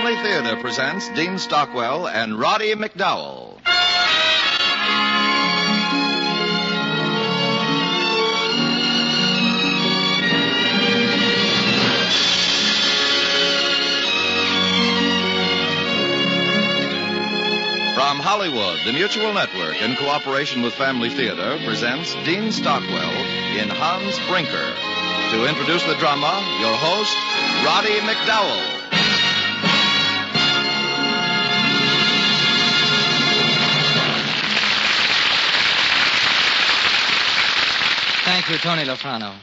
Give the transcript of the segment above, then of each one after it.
Family Theater presents Dean Stockwell and Roddy McDowell. From Hollywood, the Mutual Network, in cooperation with Family Theater, presents Dean Stockwell in Hans Brinker. To introduce the drama, your host, Roddy McDowell. Thank you, Tony Lofrano.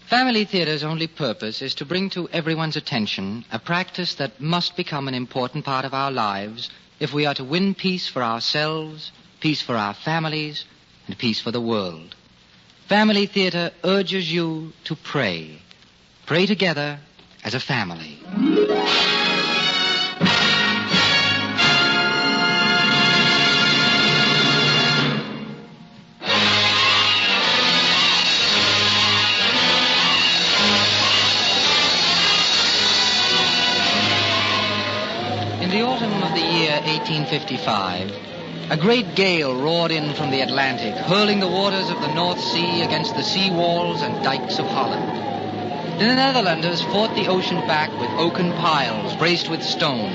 Family Theater's only purpose is to bring to everyone's attention a practice that must become an important part of our lives if we are to win peace for ourselves, peace for our families, and peace for the world. Family Theater urges you to pray. Pray together as a family. In the autumn of the year 1855, a great gale roared in from the Atlantic, hurling the waters of the North Sea against the sea walls and dikes of Holland. The Netherlanders fought the ocean back with oaken piles braced with stone,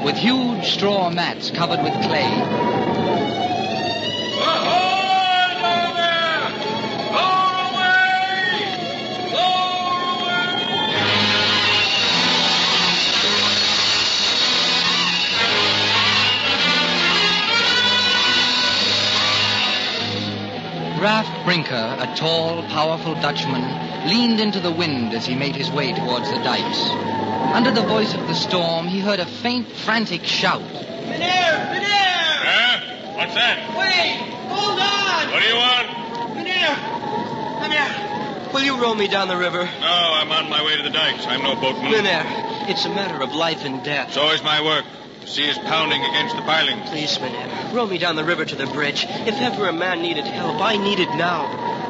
with huge straw mats covered with clay. Raff Brinker, a tall, powerful Dutchman, leaned into the wind as he made his way towards the dikes. Under the voice of the storm, he heard a faint, frantic shout. Meneer! Huh? What's that? Wait! Hold on! What do you want? Meneer, will you row me down the river? No, I'm on my way to the dikes. I'm no boatman. Meneer, it's a matter of life and death. So is my work. The sea is pounding against the pilings. Please, Meneer, row me down the river to the bridge. If ever a man needed help, I need it now.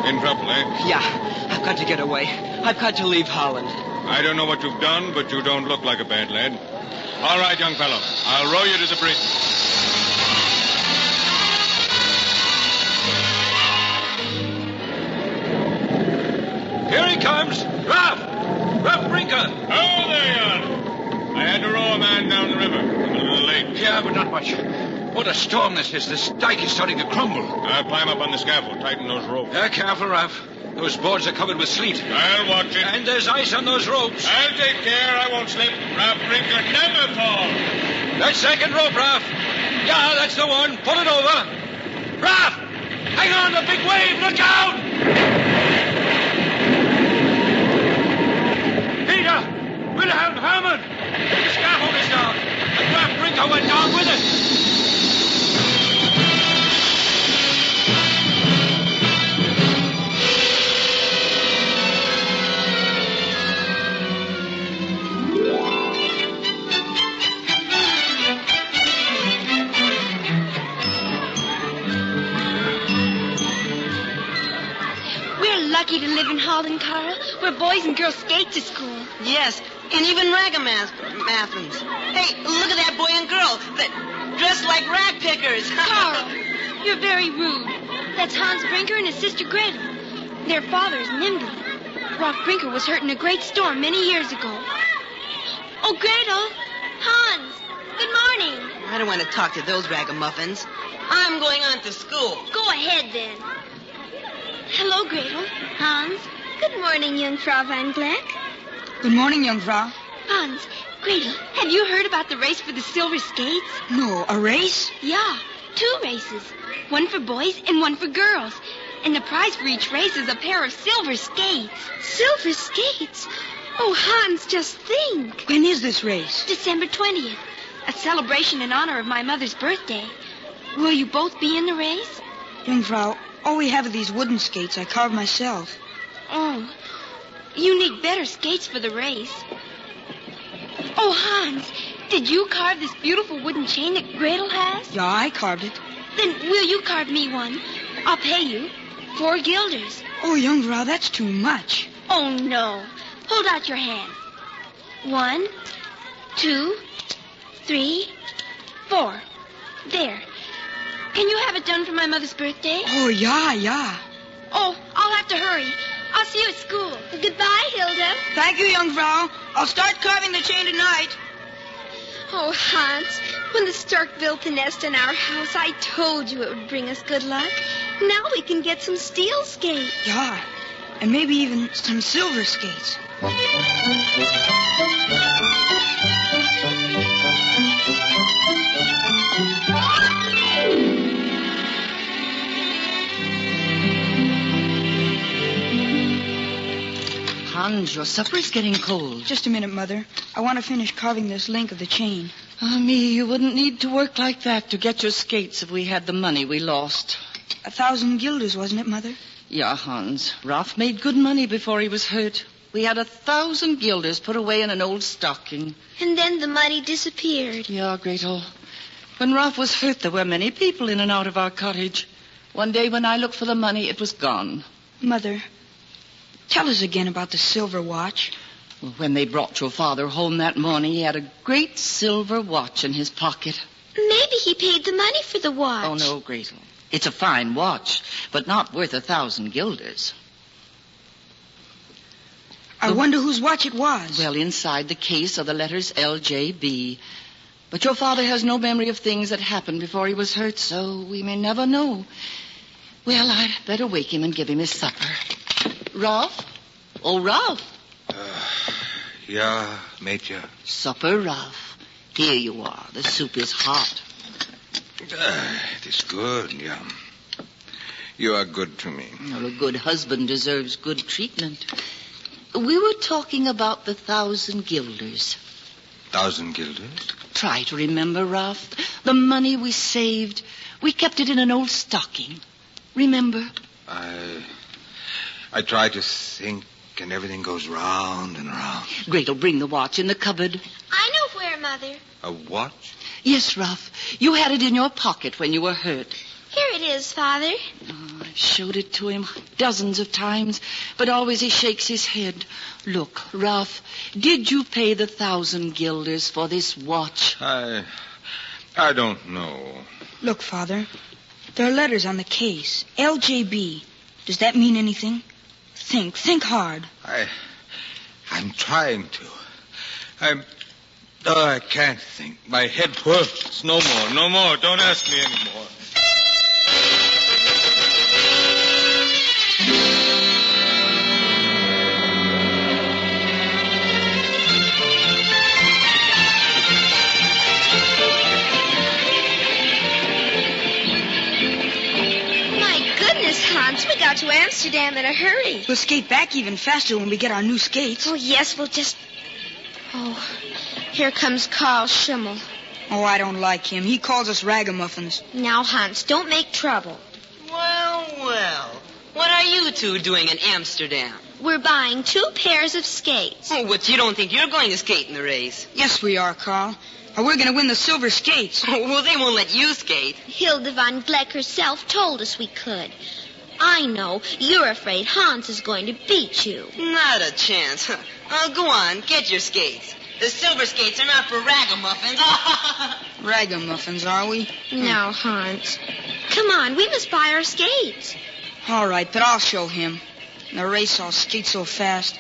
In trouble, eh? Yeah, I've got to get away. I've got to leave Holland. I don't know what you've done, but you don't look like a bad lad. All right, young fellow. I'll row you to the bridge. Here he comes! Raff Brinker! Oh, there you are. I had to row a man down the river. I'm a little late. Yeah, but not much. What a storm this is. This dike is starting to crumble. I'll climb up on the scaffold, tighten those ropes. Careful, Raff. Those boards are covered with sleet. I'll watch it. And there's ice on those ropes. I'll take care. I won't slip. Raff Brinker never falls. That second rope, Raff. Yeah, that's the one. Pull it over. Raff! Hang on, the big wave. Look out! Peter! Wilhelm Hermann! The scaffold is down. And Raff Brinker went down with it. Lucky to live in Holland, Carl, where boys and girls skate to school. Yes, and even ragamuffins. Hey, look at that boy and girl. They're dressed like rag pickers. Carl, you're very rude. That's Hans Brinker and his sister Gretel. Their father is Nimble. Raff Brinker was hurt in a great storm many years ago. Oh, Gretel! Hans! Good morning. I don't want to talk to those ragamuffins. I'm going on to school. Go ahead, then. Hello, Gretel. Hans. Good morning, Jungfrau Van Gleck. Good morning, Jungfrau. Hans, Gretel, have you heard about the race for the silver skates? No, a race? Yeah, 2 races. One for boys and one for girls. And the prize for each race is a pair of silver skates. Silver skates? Oh, Hans, just think. When is this race? December 20th. A celebration in honor of my mother's birthday. Will you both be in the race? Jungfrau, all we have are these wooden skates I carved myself. Oh, you need better skates for the race. Oh, Hans, did you carve this beautiful wooden chain that Gretel has? Yeah, I carved it. Then will you carve me one? I'll pay you 4 guilders. Oh, Jungfrau, that's too much. Oh, no. Hold out your hand. 1, 2, 3, 4. There. Can you have it done for my mother's birthday? Oh, yeah. Oh, I'll have to hurry. I'll see you at school. Goodbye, Hilda. Thank you, young Frau. I'll start carving the chain tonight. Oh, Hans, when the stork built the nest in our house, I told you it would bring us good luck. Now we can get some steel skates. Yeah, and maybe even some silver skates. Hans, your supper's getting cold. Just a minute, Mother. I want to finish carving this link of the chain. Me, you wouldn't need to work like that to get your skates if we had the money we lost. 1,000 guilders, wasn't it, Mother? Yeah, Hans. Ralph made good money before he was hurt. We had 1,000 guilders put away in an old stocking. And then the money disappeared. Yeah, Gretel. When Ralph was hurt, there were many people in and out of our cottage. One day when I looked for the money, it was gone. Mother, tell us again about the silver watch. Well, when they brought your father home that morning, he had a great silver watch in his pocket. Maybe he paid the money for the watch. Oh, no, Gretel. It's a fine watch, but not worth 1,000 guilders. I wonder whose watch it was. Well, inside the case are the letters LJB. But your father has no memory of things that happened before he was hurt, so we may never know. Well, I'd better wake him and give him his supper. Ralph? Oh, Ralph. Yeah, Major. Supper, Ralph. Here you are. The soup is hot. It is good, yeah. You are good to me. Well, a good husband deserves good treatment. We were talking about the 1,000 guilders. 1,000 guilders? Try to remember, Ralph. The money we saved. We kept it in an old stocking. Remember? I try to think, and everything goes round and round. Gretel, bring the watch in the cupboard. I know where, Mother. A watch? Yes, Ralph. You had it in your pocket when you were hurt. Here it is, Father. Oh, I've showed it to him dozens of times, but always he shakes his head. Look, Ralph, did you pay the 1,000 guilders for this watch? I don't know. Look, Father, there are letters on the case. LJB. Does that mean anything? Think hard. I'm trying to. I can't think. My head hurts. No more. Don't ask me anymore. Hans, we got to Amsterdam in a hurry. We'll skate back even faster when we get our new skates. Oh, yes, we'll just... Oh, here comes Carl Schimmel. Oh, I don't like him. He calls us ragamuffins. Now, Hans, don't make trouble. Well. What are you two doing in Amsterdam? We're buying 2 pairs of skates. Oh, but you don't think you're going to skate in the race? Yes, we are, Carl. Or we're going to win the silver skates. Oh, well, they won't let you skate. Hilda von Gleck herself told us we could. I know. You're afraid Hans is going to beat you. Not a chance. Go on, get your skates. The silver skates are not for ragamuffins. Ragamuffins, are we? No, Hans. Come on, we must buy our skates. All right, but I'll show him. In the race, I'll skate so fast.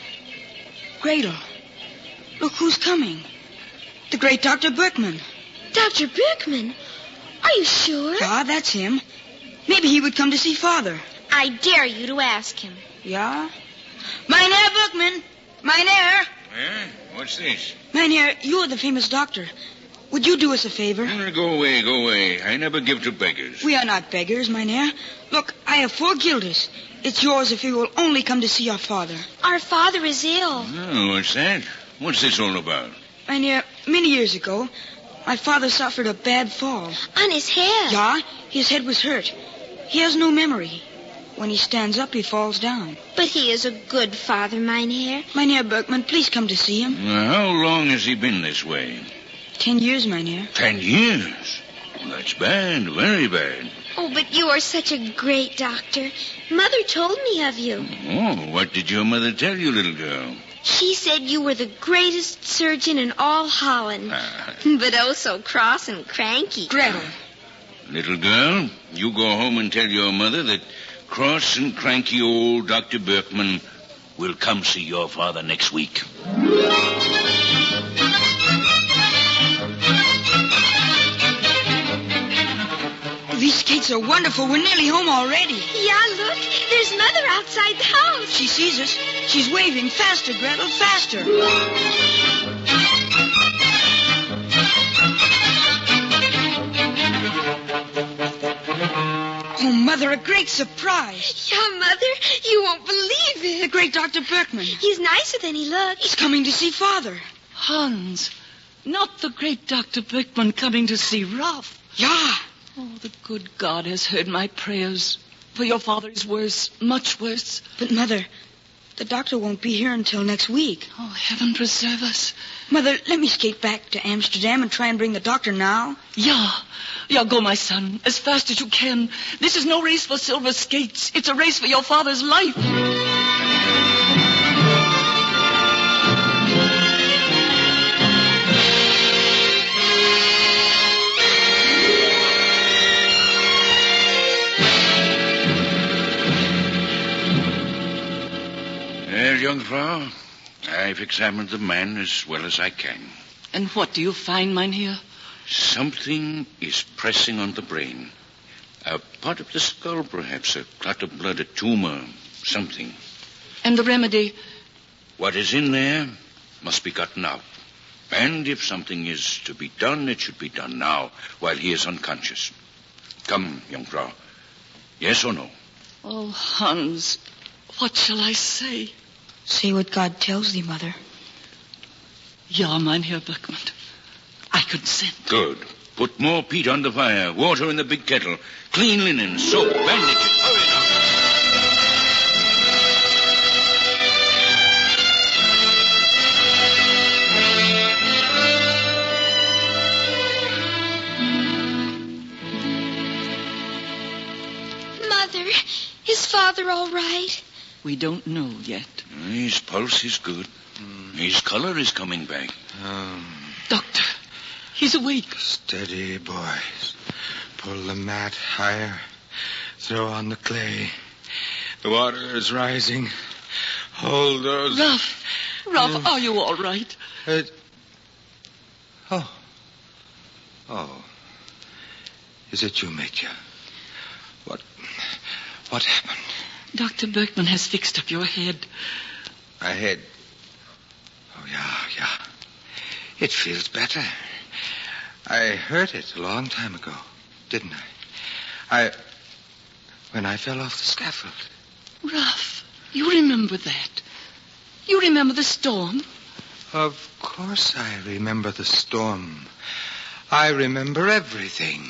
Gretel, look who's coming. The great Dr. Berkman. Dr. Berkman? Are you sure? Yeah, that's him. Maybe he would come to see Father. I dare you to ask him. Yeah? Mynheer Berkman! Mynheer! Eh? What's this? Mynheer, you're the famous doctor. Would you do us a favor? Go away. I never give to beggars. We are not beggars, Mynheer. Look, I have 4 guilders. It's yours if you will only come to see our father. Our father is ill. Oh, what's that? What's this all about? Mynheer, many years ago, my father suffered a bad fall. On his head? Yeah, his head was hurt. He has no memory. When he stands up, he falls down. But he is a good father, Mynheer. Mynheer Berkman, please come to see him. How long has he been this way? 10 years, Mynheer. 10 years? That's bad, very bad. Oh, but you are such a great doctor. Mother told me of you. Oh, what did your mother tell you, little girl? She said you were the greatest surgeon in all Holland. But oh, so cross and cranky. Gretel. Little girl, you go home and tell your mother that cross and cranky old Dr. Berkman will come see your father next week. These skates are wonderful. We're nearly home already. Yeah, look. There's Mother outside the house. She sees us. She's waving. Faster, Gretel, faster. Oh, Mother, a great surprise. Yeah, Mother, you won't believe it. The great Dr. Berkman. He's nicer than he looks. He's coming to see Father. Hans, not the great Dr. Berkman coming to see Ralph. Yeah. Oh, the good God has heard my prayers. For your father is worse, much worse. But, Mother, the doctor won't be here until next week. Oh, heaven preserve us. Mother, let me skate back to Amsterdam and try and bring the doctor now. Yeah, go, my son, as fast as you can. This is no race for silver skates. It's a race for your father's life. Well, young Frau, I've examined the man as well as I can. And what do you find, mynheer? Something is pressing on the brain. A part of the skull, perhaps. A clot of blood, a tumor, something. And the remedy? What is in there must be gotten out. And if something is to be done, it should be done now, while he is unconscious. Come, young Frau. Yes or no? Oh, Hans, what shall I say? Say what God tells thee, Mother. Ja, Mynheer Berkman. I consent. Good. Put more peat on the fire, water in the big kettle, clean linen, soap, bandages. Hurry now. Mother, is Father all right? We don't know yet. His pulse is good. His color is coming back. Doctor, he's awake. Steady, boys. Pull the mat higher. Throw on the clay. The water is rising. Hold those... Ralph, are you all right? Oh. Is it you, Major? What happened? Dr. Berkman has fixed up your head. My head? Oh, yeah. It feels better. I hurt it a long time ago, didn't I? When I fell off the scaffold. Ralph, you remember that? You remember the storm? Of course I remember the storm. I remember everything.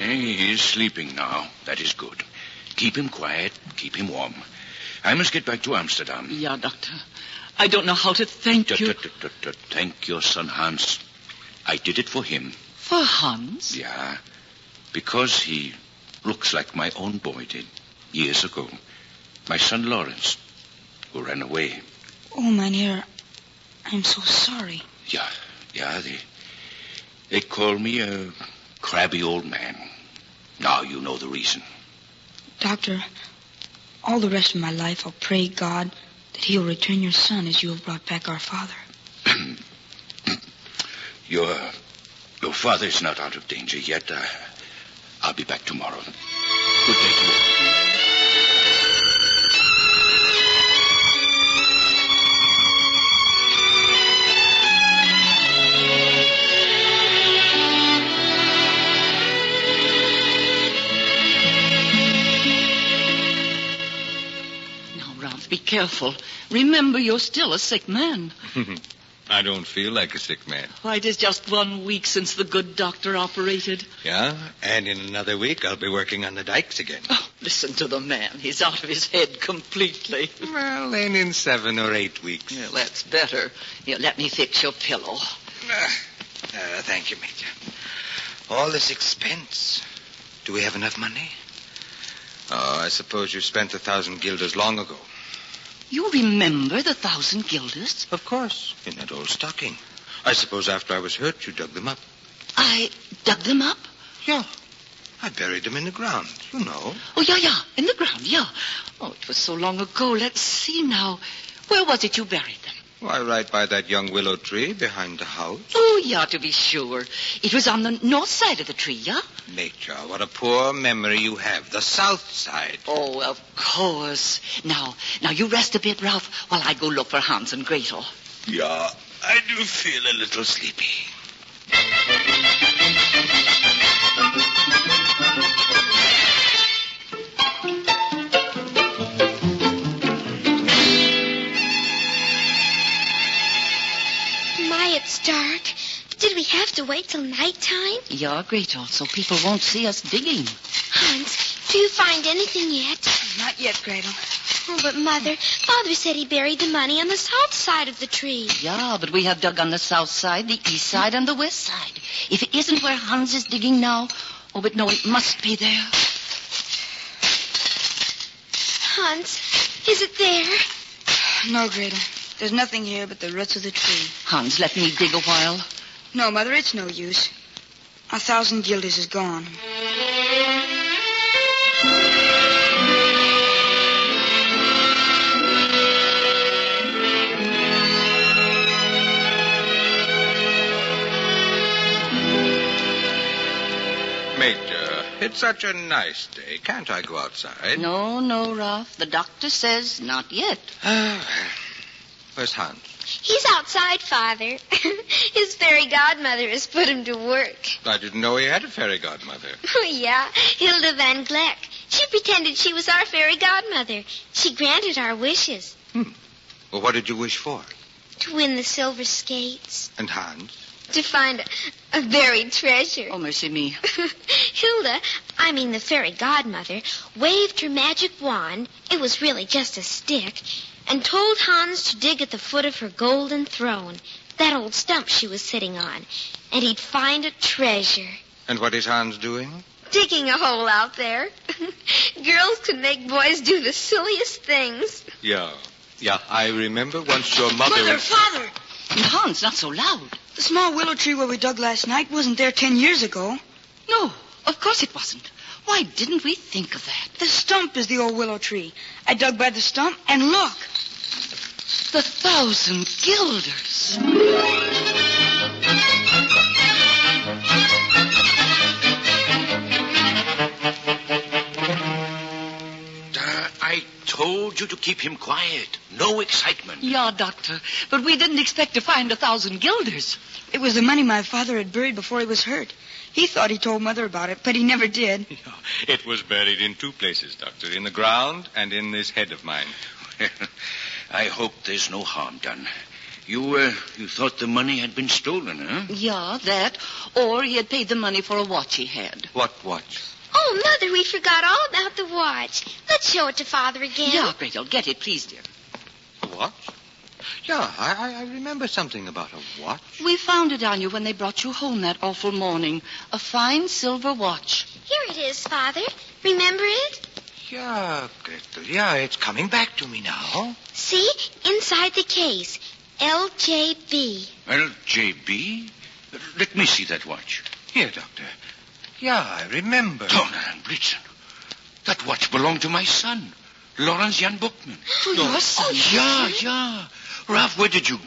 He is sleeping now. That is good. Keep him quiet. Keep him warm. I must get back to Amsterdam. Yeah, Doctor. I don't know how to thank you. Thank your son, Hans. I did it for him. For Hans? Yeah. Because he looks like my own boy did years ago. My son, Lawrence, who ran away. Oh, Mynheer, I'm so sorry. Yeah. They call me a crabby old man. Now you know the reason. Doctor, all the rest of my life I'll pray God that he'll return your son as you have brought back our father. Your father's not out of danger yet. I'll be back tomorrow. Good day to you. Be careful. Remember, you're still a sick man. I don't feel like a sick man. Why, it is just 1 week since the good doctor operated. Yeah, and in another week I'll be working on the dikes again. Oh, listen to the man. He's out of his head completely. Well, then in 7 or 8 weeks. Yeah, that's better. Here, let me fix your pillow. Thank you, Major. All this expense. Do we have enough money? Oh, I suppose you spent 1,000 guilders long ago. You remember the 1,000 guilders? Of course, in that old stocking. I suppose after I was hurt, you dug them up. I dug them up? Yeah. I buried them in the ground, you know. Oh, yeah, in the ground, yeah. Oh, it was so long ago. Let's see now. Where was it you buried them? Why, right by that young willow tree behind the house. Oh, yeah, to be sure. It was on the north side of the tree, yeah? Major, what a poor memory you have. The south side. Oh, of course. Now, you rest a bit, Ralph, while I go look for Hans and Gretel. Yeah, I do feel a little sleepy. It's dark. Did we have to wait till nighttime? Yeah, Gretel, so people won't see us digging. Hans, do you find anything yet? Not yet, Gretel. Oh, but Mother, Father said he buried the money on the south side of the tree. Yeah, but we have dug on the south side, the east side, and the west side. If it isn't where Hans is digging now, oh, but no, it must be there. Hans, is it there? No, Gretel. There's nothing here but the roots of the tree. Hans, let me dig a while. No, Mother, it's no use. 1,000 guilders is gone. Major, it's such a nice day. Can't I go outside? No, Ralph. The doctor says not yet. Where's Hans? He's outside, Father. His fairy godmother has put him to work. I didn't know he had a fairy godmother. Oh, yeah. Hilda Van Gleck. She pretended she was our fairy godmother. She granted our wishes. Well, what did you wish for? To win the silver skates. And Hans? To find a buried treasure. Oh, mercy me. Hilda, I mean the fairy godmother, waved her magic wand, it was really just a stick, and told Hans to dig at the foot of her golden throne, that old stump she was sitting on, and he'd find a treasure. And what is Hans doing? Digging a hole out there. Girls can make boys do the silliest things. Yeah, I remember once your mother... Mother, Father! Hans, not so loud. The small willow tree where we dug last night wasn't there 10 years ago. No, of course it wasn't. Why didn't we think of that? The stump is the old willow tree. I dug by the stump, and look. The 1,000 guilders. I told you to keep him quiet. No excitement. Yeah, Doctor, but we didn't expect to find 1,000 guilders. It was the money my father had buried before he was hurt. He thought he told Mother about it, but he never did. Yeah, it was buried in 2 places, Doctor. In the ground and in this head of mine. I hope there's no harm done. You thought the money had been stolen, huh? Yeah, that. Or he had paid the money for a watch he had. What watch? Oh, Mother, we forgot all about the watch. Let's show it to Father again. Yeah, Gretel, get it, please, dear. A watch? Yeah, I remember something about a watch. We found it on you when they brought you home that awful morning. A fine silver watch. Here it is, Father. Remember it? Yeah, Gretel, yeah, it's coming back to me now. See? Inside the case. LJB. LJB? Let me see that watch. Here, Doctor. Yeah, I remember. Donner and Blitzen. That watch belonged to my son, Lawrence Jan Bookman. Oh, your son? Oh, yeah. Ralph, where did you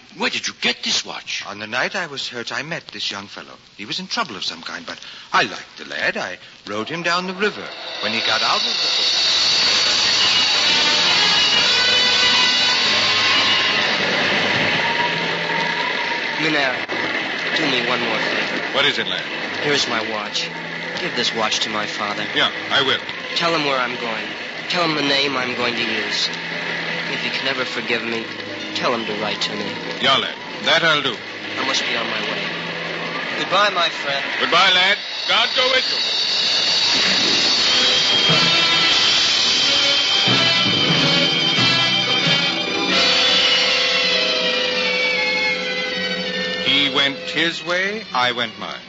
get this watch? On the night I was hurt, I met this young fellow. He was in trouble of some kind, but I liked the lad. I rowed him down the river. When he got out of the boat... Minera, do me one more favor. What is it, lad? Here's my watch. Give this watch to my father. Yeah, I will. Tell him where I'm going. Tell him the name I'm going to use. If he can ever forgive me, Tell him to write to me. Yeah, lad. That I'll do. I must be on my way. Goodbye, my friend. Goodbye, lad. God go with you. He went his way, I went mine.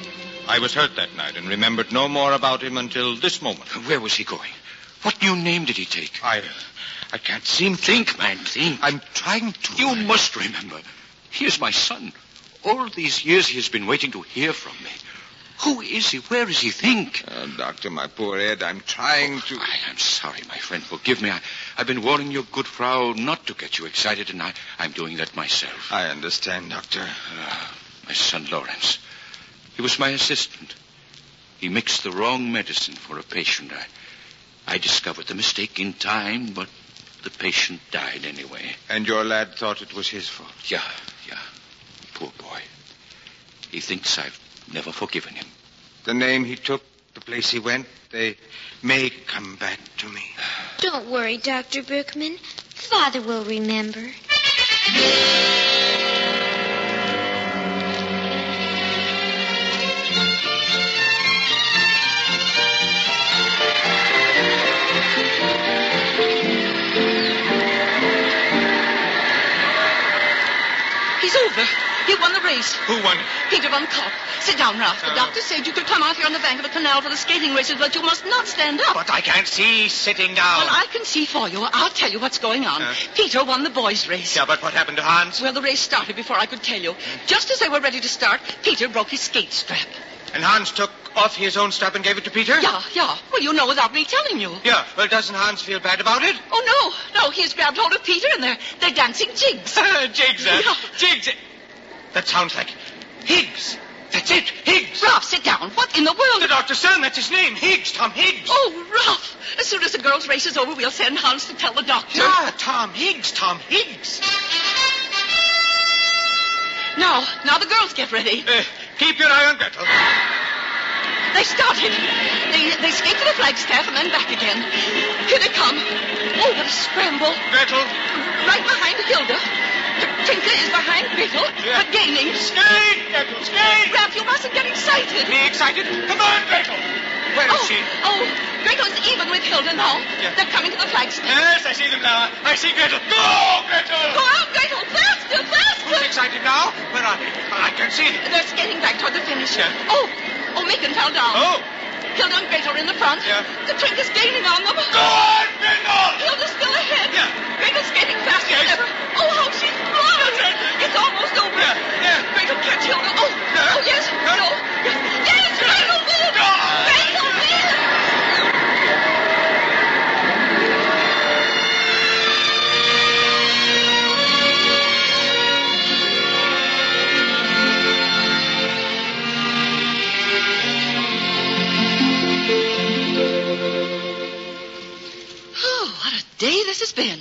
I was hurt that night and remembered no more about him until this moment. Where was he going? What new name did he take? I can't seem to... Think, man, think. I'm trying to. You must remember. He is my son. All these years he has been waiting to hear from me. Who is he? Where is he? Think. Doctor, my poor Ed, I'm trying to... I'm sorry, my friend. Forgive me. I've been warning your good Frau not to get you excited, and I'm doing that myself. I understand, Doctor. My son, Lawrence. He was my assistant. He mixed the wrong medicine for a patient. I discovered the mistake in time, but the patient died anyway. And your lad thought it was his fault? Yeah. Poor boy. He thinks I've never forgiven him. The name he took, the place he went, they may come back to me. Don't worry, Dr. Berkman. Father will remember. He's over. He won the race. Who won it? Peter von Kopp. Sit down, Ralph. The doctor said you could come out here on the bank of the canal for the skating races, but you must not stand up. But I can't see sitting down. Well, I can see for you. I'll tell you what's going on. Peter won the boys' race. Yeah, but what happened to Hans? Well, the race started before I could tell you. Just as they were ready to start, Peter broke his skate strap. And Hans took off his own strap and gave it to Peter? Yeah. Well, you know without me telling you. Yeah. Well, doesn't Hans feel bad about it? Oh, no. He's grabbed hold of Peter, and they're dancing jigs. Jigs, Jigs. That sounds like Higgs. That's it, Higgs. Ralph, sit down. What in the world? The doctor's son, that's his name. Higgs, Tom Higgs. Oh, Ralph. As soon as the girls' race is over, we'll send Hans to tell the doctor. Yeah, Tom Higgs. Now the girls get ready. Keep your eye on Gretel. They started. They skate to the flagstaff and then back again. Here they come. Oh, what a scramble. Gretel. Right behind Hilda. Trinka is behind Gretel, but gaining. Skate, Gretel, skate! Ralph, you mustn't get excited. Me excited? Come on, Gretel. Where is she? Oh, Gretel's even with Hilda now. Yeah. They're coming to the flagstaff. Yes, I see them now. I see Gretel. Go, Gretel! Go out, Gretel. Faster. Who's excited now? Where are they? I can't see them. They're skating back toward the finish. Yeah. Oh, Megan fell down. Oh. Hilda and Gretel are in the front. Yeah. The Trinka's gaining on them. Go on, Gretel! Hilda's still ahead. Yeah. Gretel's skating faster than ever. Oh, how she's flying. It's almost over. Yeah. Gretel, catch Hilda. Oh, yes. No. Yes, Gretel wins. Gretel wins. Oh, what a day this has been.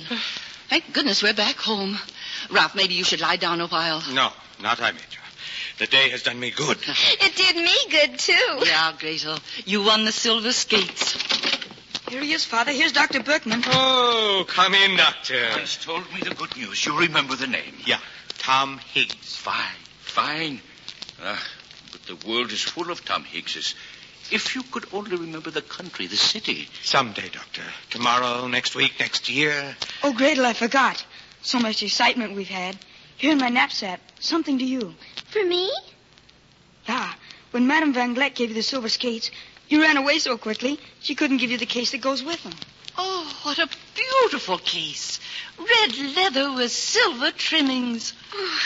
Thank goodness we're back home. Ralph, maybe you should lie down a while. No, not I, Major. The day has done me good. It did me good, too. Yeah, Gretel. You won the silver skates. Here he is, Father. Here's Dr. Berkman. Oh, come in, Doctor. Hans told me the good news. You remember the name? Yeah, Tom Higgs. Fine. But the world is full of Tom Higgses. If you could only remember the country, the city. Someday, Doctor. Tomorrow, next week, next year. Oh, Gretel, I forgot. So much excitement we've had. Here in my knapsack, something to you. For me? Yeah. When Madame Van Vleck gave you the silver skates, you ran away so quickly, she couldn't give you the case that goes with them. Oh, what a beautiful case. Red leather with silver trimmings. Oh,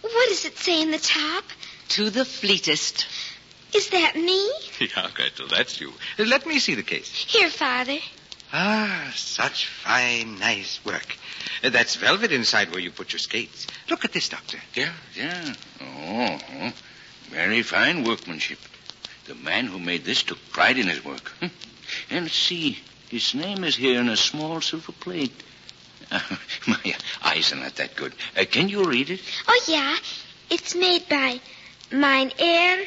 what does it say in the top? To the fleetest. Is that me? Yeah, Gretel, that's you. Let me see the case. Here, Father. Ah, such fine, nice work. That's velvet inside where you put your skates. Look at this, Doctor. Yeah. Oh, very fine workmanship. The man who made this took pride in his work. And let's see, his name is here in a small silver plate. My eyes are not that good. Can you read it? Oh, yeah. It's made by Mein Herr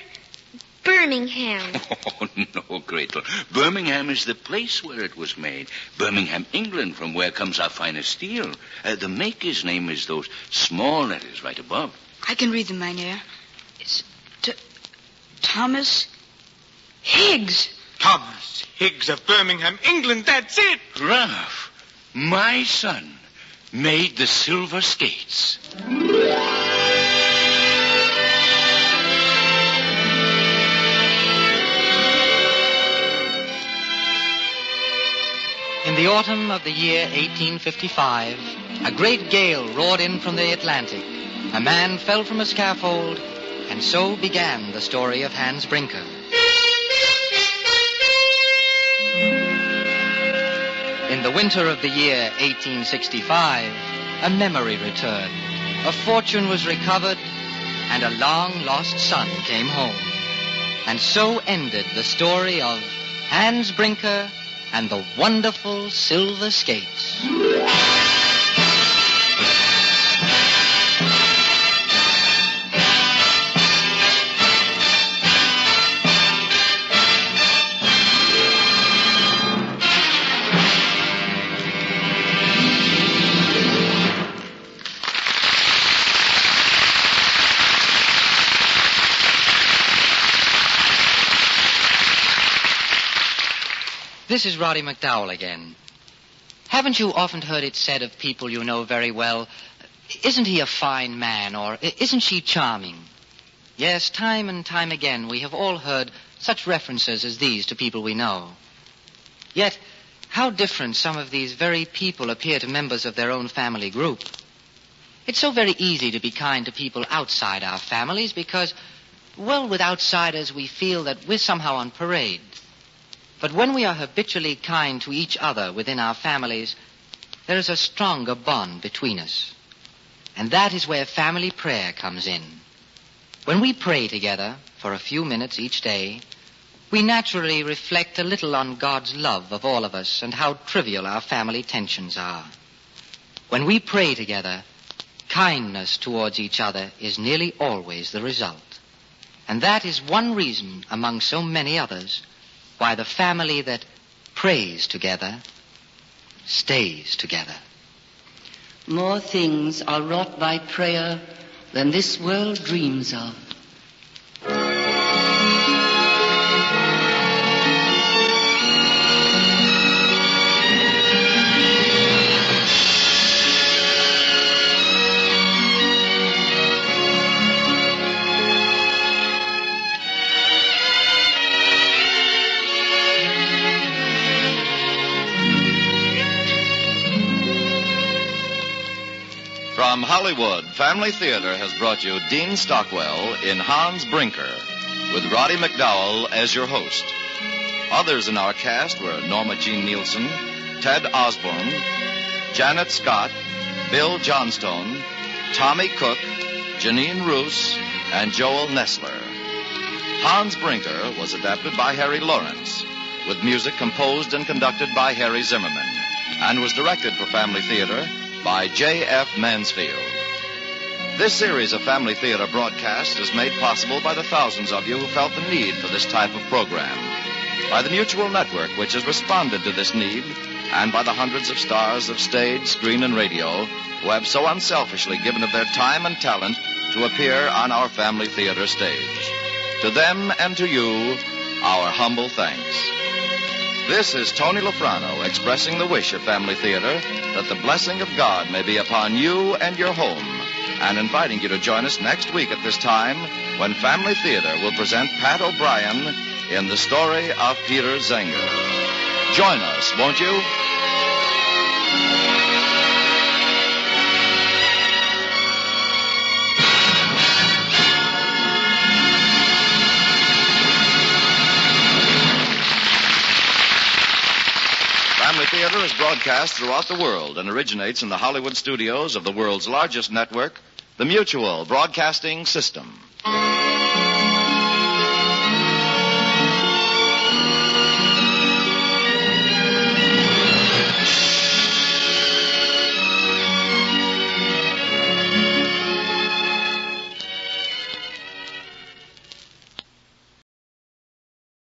Birmingham. Oh, no, Gretel. Birmingham is the place where it was made. Birmingham, England, from where comes our finest steel. The maker's name is those small letters right above. I can read them, Mynheer. It's Thomas Higgs. Thomas Higgs of Birmingham, England, that's it. Graf, my son, made the silver skates. In the autumn of the year 1855, a great gale roared in from the Atlantic. A man fell from a scaffold, and so began the story of Hans Brinker. In the winter of the year 1865, a memory returned, a fortune was recovered, and a long-lost son came home. And so ended the story of Hans Brinker and the wonderful silver skates. This is Roddy McDowell again. Haven't you often heard it said of people you know very well, isn't he a fine man, or isn't she charming? Yes, time and time again we have all heard such references as these to people we know. Yet, how different some of these very people appear to members of their own family group. It's so very easy to be kind to people outside our families because, well, with outsiders we feel that we're somehow on parade. But when we are habitually kind to each other within our families, there is a stronger bond between us. And that is where family prayer comes in. When we pray together for a few minutes each day, we naturally reflect a little on God's love of all of us and how trivial our family tensions are. When we pray together, kindness towards each other is nearly always the result. And that is one reason, among so many others, why the family that prays together stays together. More things are wrought by prayer than this world dreams of. From Hollywood, Family Theater has brought you Dean Stockwell in Hans Brinker, with Roddy McDowell as your host. Others in our cast were Norma Jean Nielsen, Ted Osborne, Janet Scott, Bill Johnstone, Tommy Cook, Janine Roos, and Joel Nessler. Hans Brinker was adapted by Harry Lawrence, with music composed and conducted by Harry Zimmerman, and was directed for Family Theater by J.F. Mansfield. This series of Family Theater broadcasts is made possible by the thousands of you who felt the need for this type of program, by the Mutual Network, which has responded to this need, and by the hundreds of stars of stage, screen, and radio who have so unselfishly given of their time and talent to appear on our Family Theater stage. To them and to you, our humble thanks. This is Tony Lofrano expressing the wish of Family Theater that the blessing of God may be upon you and your home, and inviting you to join us next week at this time when Family Theater will present Pat O'Brien in The Story of Peter Zenger. Join us, won't you? Family Theater is broadcast throughout the world and originates in the Hollywood studios of the world's largest network, the Mutual Broadcasting System.